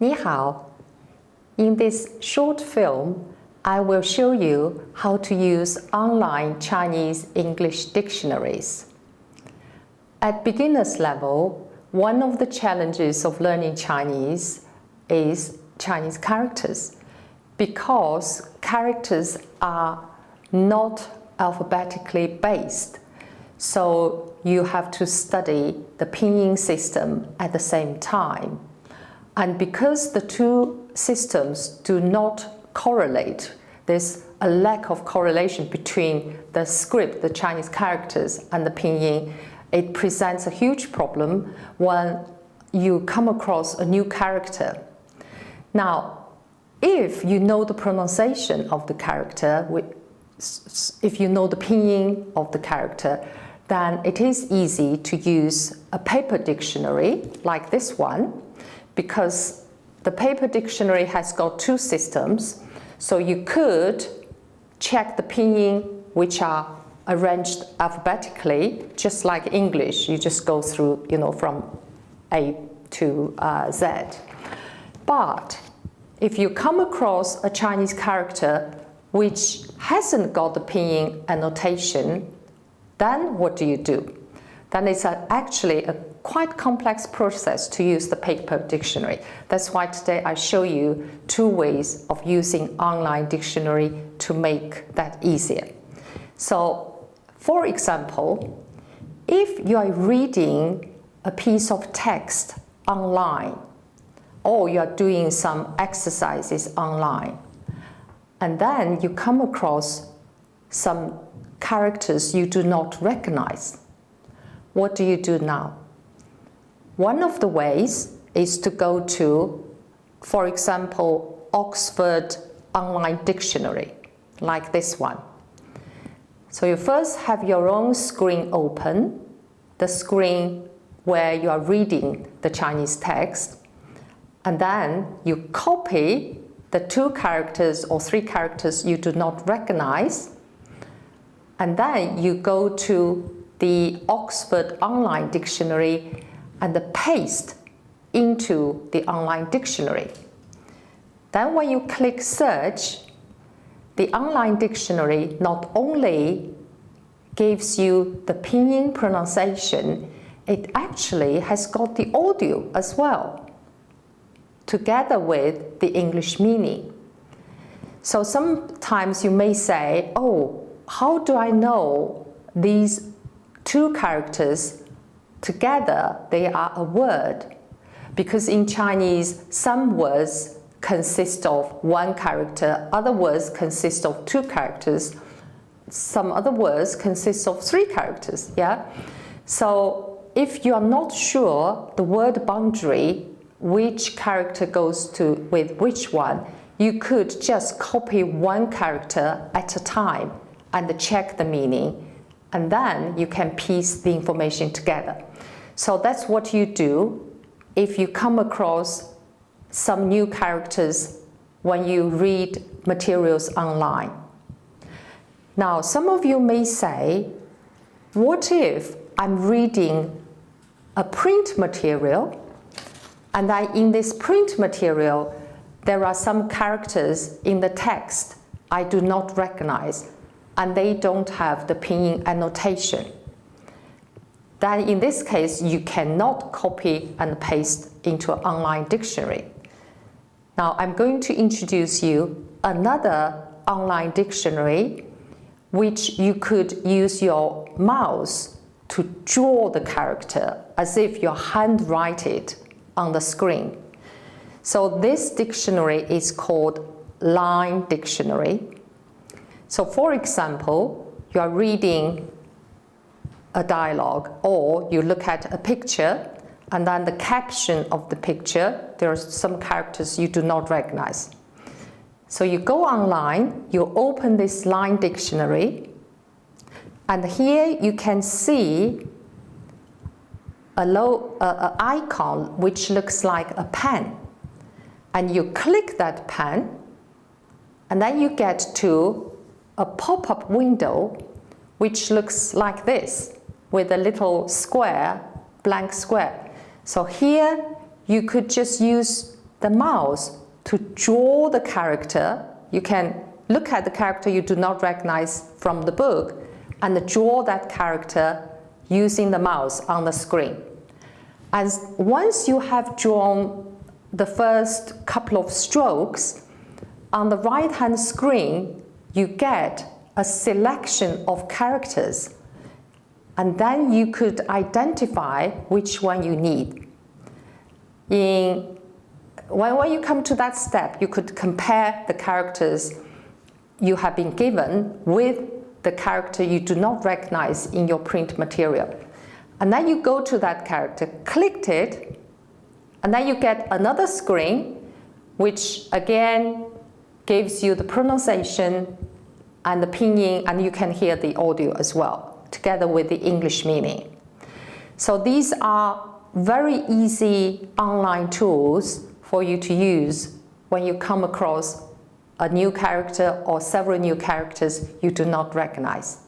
你好. In this short film, I will show you how to use online Chinese English dictionaries. At beginner's level, one of the challenges of learning Chinese is Chinese characters, because characters are not alphabetically based. So you have to study the pinyin system at the same time. And because the two systems do not correlate, there's a lack of correlation between the script, the Chinese characters, and the pinyin. It presents a huge problem when you come across a new character. Now, if you know the pronunciation of the character, if you know the pinyin of the character, then it is easy to use a paper dictionary like this one, because the paper dictionary has got two systems. So you could check the pinyin, which are arranged alphabetically, just like English. You just go through, from A to Z. But if you come across a Chinese character which hasn't got the pinyin annotation, then what do? Then it's actually a quite complex process to use the paper dictionary. That's why today I show you two ways of using online dictionary to make that easier. So, for example, if you are reading a piece of text online, or you are doing some exercises online, and then you come across some characters you do not recognize, what do you do now? One of the ways is to go to, for example, Oxford Online Dictionary, like this one. So you first have your own screen open, the screen where you are reading the Chinese text, and then you copy the two characters or three characters you do not recognize, and then you go to the Oxford Online Dictionary and paste into the online dictionary. Then when you click search, the online dictionary not only gives you the pinyin pronunciation, it actually has got the audio as well, together with the English meaning. So sometimes you may say, oh, how do I know these two characters together, they are a word? Because in Chinese, some words consist of one character, other words consist of two characters, some other words consist of three characters, yeah? So if you are not sure the word boundary, which character goes to with which one, you could just copy one character at a time and check the meaning, and then you can piece the information together. So that's what you do if you come across some new characters when you read materials online. Now, some of you may say, what if I'm reading a print material, and in this print material, there are some characters in the text I do not recognize, and they don't have the pinyin annotation? Then in this case, you cannot copy and paste into an online dictionary. Now I'm going to introduce you another online dictionary which you could use your mouse to draw the character as if you handwrite it on the screen. So this dictionary is called Line Dictionary. So for example, you are reading a dialogue, or you look at a picture, and then the caption of the picture, there are some characters you do not recognize. So you go online, you open this Line Dictionary, and here you can see an icon which looks like a pen. And you click that pen, and then you get to a pop-up window which looks like this, with a little square, blank square. So here you could just use the mouse to draw the character. You can look at the character you do not recognize from the book and draw that character using the mouse on the screen. And once you have drawn the first couple of strokes, on the right-hand screen, you get a selection of characters, and then you could identify which one you need. When you come to that step, you could compare the characters you have been given with the character you do not recognize in your print material. And then you go to that character, click it, and then you get another screen, which again gives you the pronunciation and the pinyin, and you can hear the audio as well, together with the English meaning. So these are very easy online tools for you to use when you come across a new character or several new characters you do not recognize.